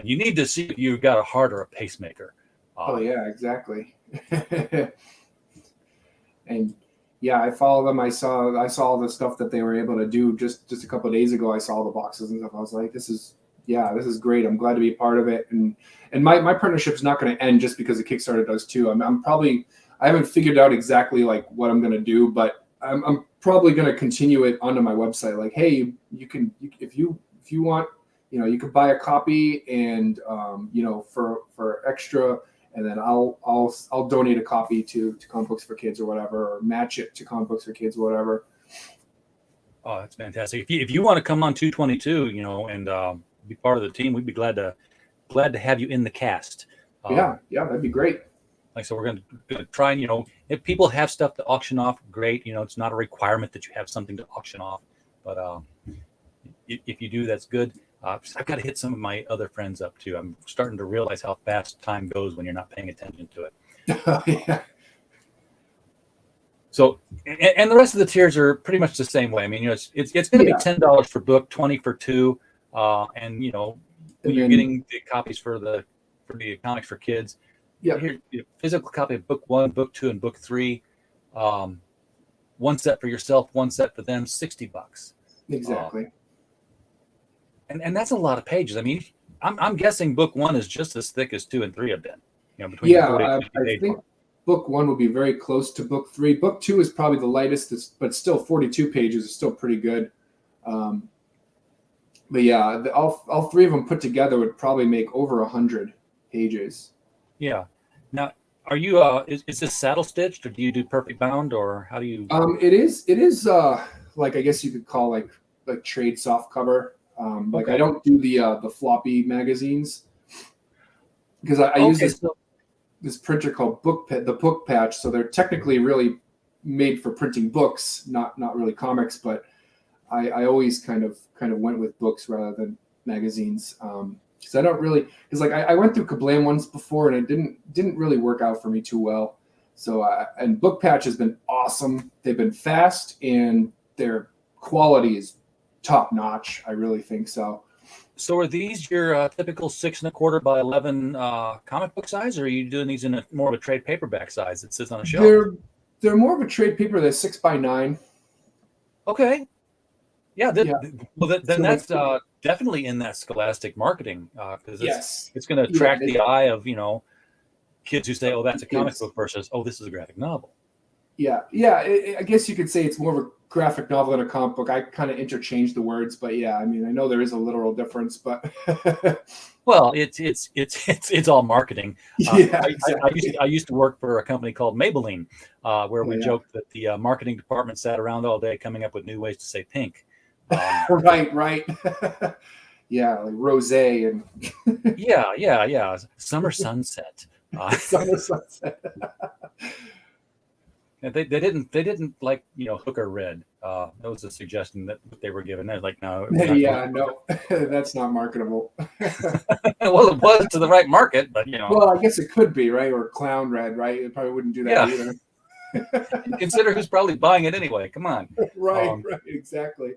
you need to see if you've got a heart or a pacemaker. Oh yeah, exactly. And yeah, I follow them. I saw all the stuff that they were able to do just a couple of days ago. I saw all the boxes and stuff. I was like, this is great. I'm glad to be a part of it. And my partnership's not going to end just because the Kickstarter does too. I'm probably, I haven't figured out exactly like what I'm going to do, but I'm probably going to continue it onto my website. Like, hey, you can, if you want, you can buy a copy and for extra, and then I'll donate a copy to Comic Books for Kids or whatever, or match it to Comic Books for Kids or whatever. Oh, that's fantastic. If you want to come on 2/22, and be part of the team, we'd be glad to have you in the cast. Yeah, that'd be great. Like, so we're going to try and, if people have stuff to auction off, great. It's not a requirement that you have something to auction off, but if you do, that's good. I've got to hit some of my other friends up too. I'm starting to realize how fast time goes when you're not paying attention to it. Yeah. So, and the rest of the tiers are pretty much the same way. I mean, it's going to be $10 for book, $20 for two, and when you're getting the copies for the comics for kids. Yeah. Here, physical copy of book 1, book 2, and book 3. One set for yourself, one set for them, $60. Exactly. And that's a lot of pages. I mean, I'm guessing book 1 is just as thick as 2 and 3 have been. Between 40 and 50 I page think mark. book 1 will be very close to book 3. Book 2 is probably the lightest, but still 42 pages is still pretty good. But yeah, all three of them put together would probably make over 100 pages. Yeah. Now, are you is this saddle stitched, or do you do perfect bound, or how do you? It is like, I guess you could call like trade soft cover. Like, I don't do the floppy magazines because I use this printer called the Book Patch. So they're technically really made for printing books, not really comics. But I always kind of went with books rather than magazines. Because I don't really, because like I went through Kablam once before and it didn't really work out for me too well. So and Book Patch has been awesome. They've been fast and their quality is top notch. I really think so. So are these your typical 6 1/4 by 11 comic book size, or are you doing these in more of a trade paperback size that sits on a shelf? They're more of a trade paper. They're 6 by 9. Okay. Yeah. Well, then So that's definitely in that scholastic marketing because it's going to attract the eye of kids who say, "Oh, that's a comic book," versus, "Oh, this is a graphic novel." Yeah. I guess you could say it's more of a graphic novel than a comic book. I kind of interchange the words, but yeah, I mean, I know there is a literal difference, but well, it's all marketing. Exactly. I used to work for a company called Maybelline, where we joked that the marketing department sat around all day coming up with new ways to say pink. Right. Yeah, like rosé and yeah. Summer sunset. summer sunset. They didn't like hooker red. That was a suggestion that they were given. They're like, no. No, that's not marketable. Well, it was to the right market, but Well, I guess it could be, right? Or clown red, right? It probably wouldn't do that either. Consider who's probably buying it anyway. Come on. Right, exactly.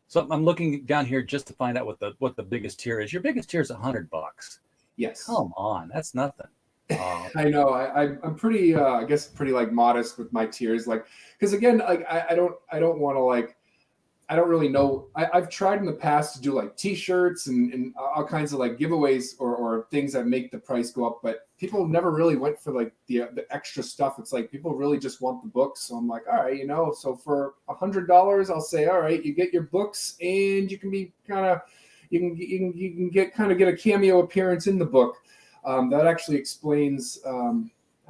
So I'm looking down here just to find out what the biggest tier is. Your biggest tier is $100. Yes. Come on, that's nothing. I know. I'm pretty, I guess, pretty like modest with my tiers, like, because again, like I don't want to like, I don't really know. I've tried in the past to do like T-shirts and all kinds of like giveaways or things that make the price go up, but people never really went for like the extra stuff. It's like people really just want the books. So I'm like, all right, so for $100, I'll say, all right, you get your books and you can be kind of, you can get a cameo appearance in the book. That actually explains. I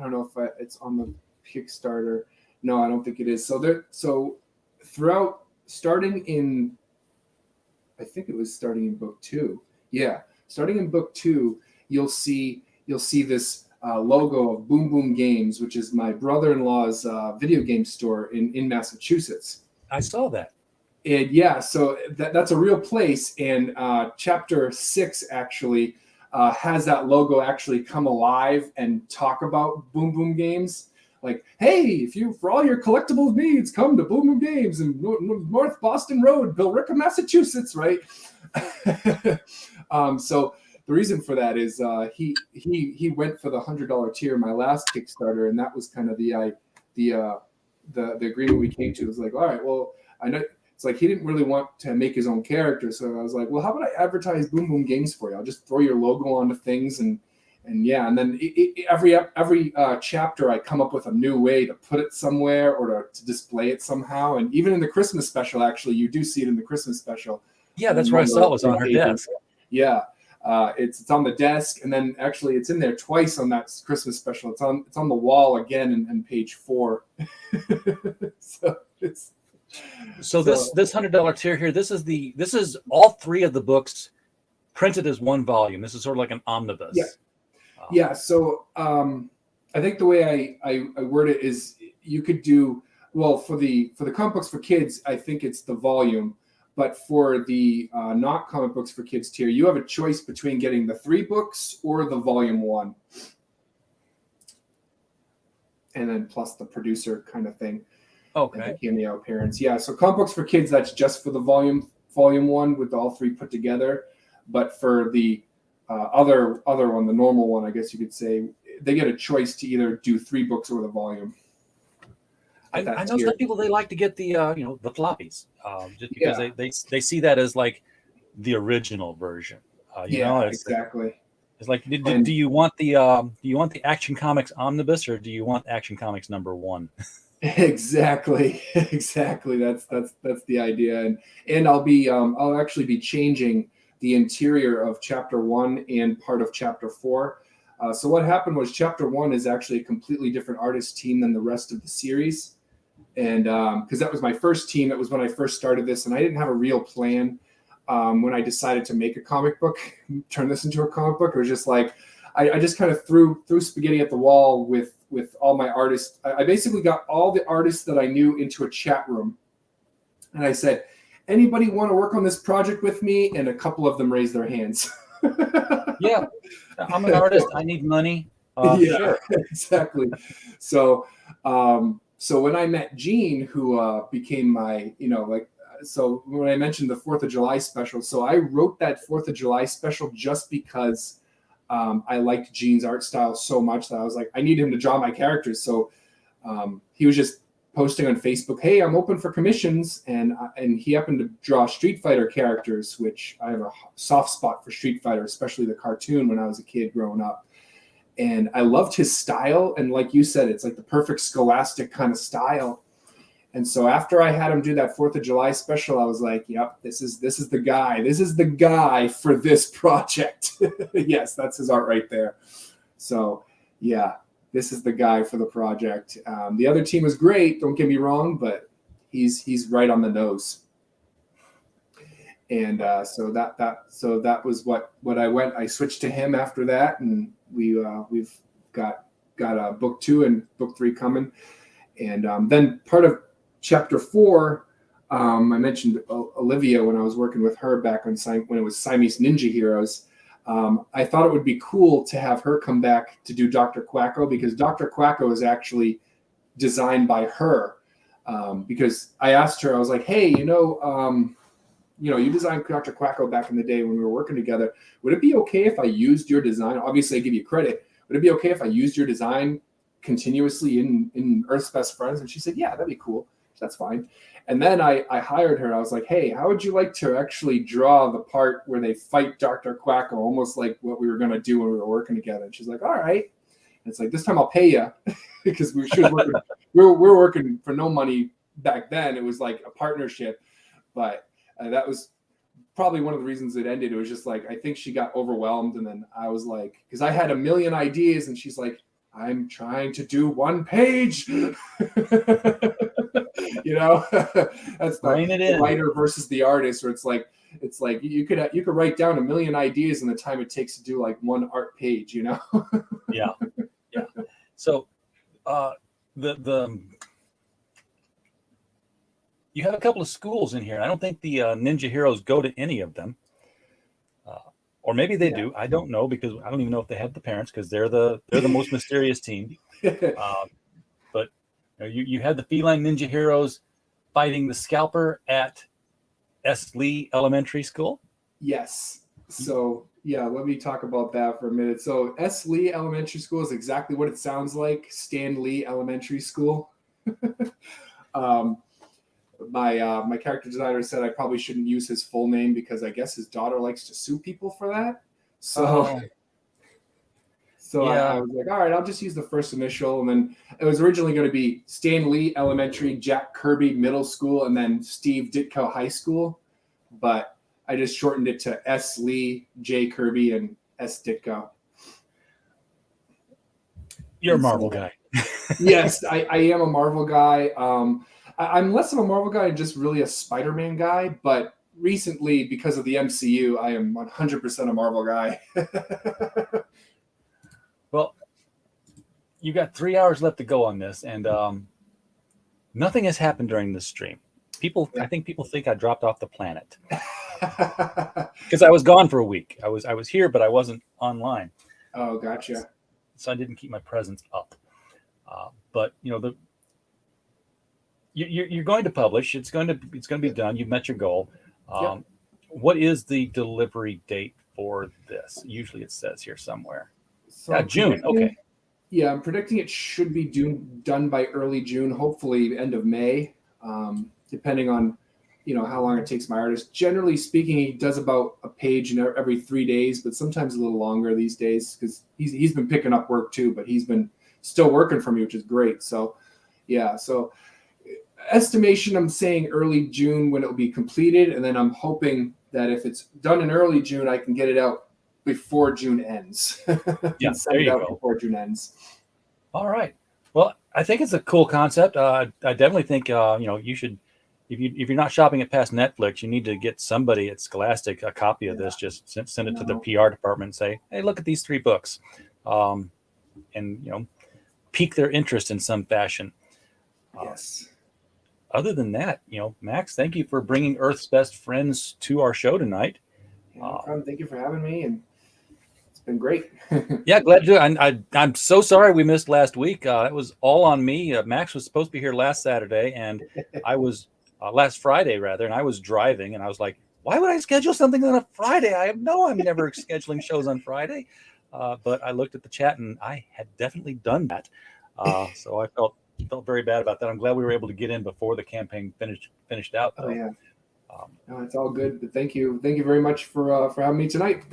don't know if it's on the Kickstarter. No, I don't think it is. So throughout, starting in, I think it was starting in book 2. Yeah, starting in book 2, you'll see this logo of Boom Boom Games, which is my brother-in-law's video game store in Massachusetts. I saw that. And yeah, so that's a real place. And chapter 6 actually has that logo actually come alive and talk about Boom Boom Games. Like, hey, if you, for all your collectibles needs, come to Boom Boom Games in North Boston Road, Billerica, Massachusetts, right? So the reason for that is he went for the $100 tier in my last Kickstarter, and that was kind of the agreement we came to. It was like, all right, well, I know it's like he didn't really want to make his own character, so I was like, well, how about I advertise Boom Boom Games for you? I'll just throw your logo onto things, and yeah, and then every chapter I come up with a new way to put it somewhere or to display it somehow. And even in the Christmas special, actually, you do see it in the Christmas special. Yeah, that's where I saw it was on her desk. Yeah, it's on the desk, and then actually it's in there twice on that Christmas special. It's on the wall again in page 4. So this $100 tier here, this is all 3 of the books printed as one volume. This is sort of like an omnibus. Yeah. Yeah, so I think the way I word it is you could do, well, for the comic books for kids, I think it's the volume, but for the not comic books for kids tier, you have a choice between getting the 3 books or the volume 1, and then plus the producer kind of thing. Okay. The cameo appearance. Yeah, so comic books for kids, that's just for the volume 1 with all 3 put together, but for the other one, the normal one, I guess you could say, they get a choice to either do 3 books or the volume. I know some people, they like to get the the floppies, just because they see that as like the original version. Exactly. It's like, do you want the Action Comics omnibus, or do you want Action Comics #1? Exactly. That's the idea, and I'll actually be changing the interior of chapter 1 and part of chapter 4. So what happened was chapter 1 is actually a completely different artist team than the rest of the series. And because that was my first team, that was when I first started this, and I didn't have a real plan when I decided to make a comic book, turn this into a comic book. It was just like, I just kind of threw spaghetti at the wall with all my artists. I basically got all the artists that I knew into a chat room. And I said, anybody want to work on this project with me? And a couple of them raised their hands. Yeah, I'm an artist. I need money. Sure. Exactly. So when I met Gene, who became my, so when I mentioned the 4th of July special, so I wrote that 4th of July special just because I liked Gene's art style so much that I was like, I need him to draw my characters. So he was just posting on Facebook, hey, I'm open for commissions, and he happened to draw Street Fighter characters, which I have a soft spot for Street Fighter, especially the cartoon when I was a kid growing up. And I loved his style, and like you said, it's like the perfect scholastic kind of style. And so after I had him do that 4th of July special, I was like, yep, this is the guy. This is the guy for this project. Yes, that's his art right there. So yeah, this is the guy for the project. The other team was great, don't get me wrong, but he's right on the nose. And so that was what I went. I switched to him after that, and we've got a book 2 and book 3 coming. And then part of chapter 4, I mentioned Olivia when I was working with her back when it was Siamese Ninja Heroes. I thought it would be cool to have her come back to do Dr. Quacko, because Dr. Quacko is actually designed by her. Because I asked her, I was like, hey, you designed Dr. Quacko back in the day when we were working together. Would it be okay if I used your design? Obviously, I give you credit. Would it be okay if I used your design continuously in Earth's Best Friends? And she said, yeah, that'd be cool. That's fine. And then I hired her. I was like, hey, how would you like to actually draw the part where they fight Dr. Quacko, almost like what we were going to do when we were working together? And she's like, all right. And it's like, this time I'll pay you, because we were working for no money back then. It was like a partnership. But that was probably one of the reasons it ended. It was just like, I think she got overwhelmed. And then I was like, because I had a million ideas and she's like, I'm trying to do one page. You know, that's the writer versus the artist, where it's like you could write down a million ideas in the time it takes to do like one art page, you know? Yeah. So you have a couple of schools in here. I don't think the Ninja Heroes go to any of them. Or maybe they do. I don't know, because I don't even know if they have the parents, because they're the most mysterious team. But you had the Feline Ninja Heroes fighting the Scalper at S. Lee Elementary School. Yes. So yeah, let me talk about that for a minute. So S. Lee Elementary School is exactly what it sounds like. Stan Lee Elementary School. My character designer said I probably shouldn't use his full name because I guess his daughter likes to sue people for that. So, I was like, all right, I'll just use the first initial. And then it was originally going to be Stan Lee Elementary, Jack Kirby Middle School, and then Steve Ditko High School. But I just shortened it to S. Lee, J. Kirby, and S. Ditko. You're a Marvel guy. Yes, I am a Marvel guy. I'm less of a Marvel guy and just really a Spider-Man guy. But recently, because of the MCU, I am 100% a Marvel guy. Well, you got 3 hours left to go on this, and nothing has happened during this stream. I think people think I dropped off the planet because I was gone for a week. I was here, but I wasn't online. Oh, gotcha. So I didn't keep my presence up. But you're going to publish. It's going to be done. You've met your goal. Yep. What is the delivery date for this? Usually it says here somewhere. So June. Okay. Yeah, I'm predicting it should be done by early June, hopefully end of May, depending on how long it takes my artist. Generally speaking, he does about a page every 3 days, but sometimes a little longer these days because he's been picking up work too, but he's been still working for me, which is great. So yeah, so estimation, I'm saying early June when it will be completed, and then I'm hoping that if it's done in early June, I can get it out before June ends. Yeah, there you go. Before June ends. All right. Well, I think it's a cool concept. I definitely think you should, if you're not shopping it past Netflix, you need to get somebody at Scholastic a copy of this. Just send it to the PR department and say, hey, look at these 3 books, and pique their interest in some fashion. Yes. Other than that, Max, thank you for bringing Earth's Best Friends to our show tonight. Thank you for having me, and it's been great. Yeah, glad to do it. I'm so sorry we missed last week. It was all on me. Max was supposed to be here last Saturday, and I was last Friday rather, and I was driving, and I was like, why would I schedule something on a Friday? I'm never scheduling shows on Friday. But I looked at the chat, and I had definitely done that. So I felt very bad about that. I'm glad we were able to get in before the campaign finished out, though. Oh yeah. No, it's all good. But thank you very much for having me tonight.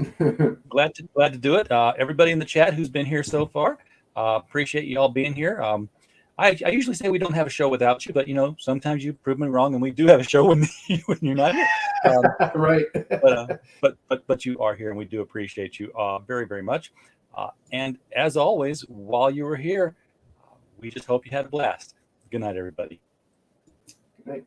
Glad to do it. Everybody in the chat who's been here so far, appreciate you all being here. I usually say we don't have a show without you, but sometimes you prove me wrong, and we do have a show when you're not here. Right. But you are here, and we do appreciate you very, very much. And as always, while you were here, we just hope you had a blast. Good night, everybody. Good night.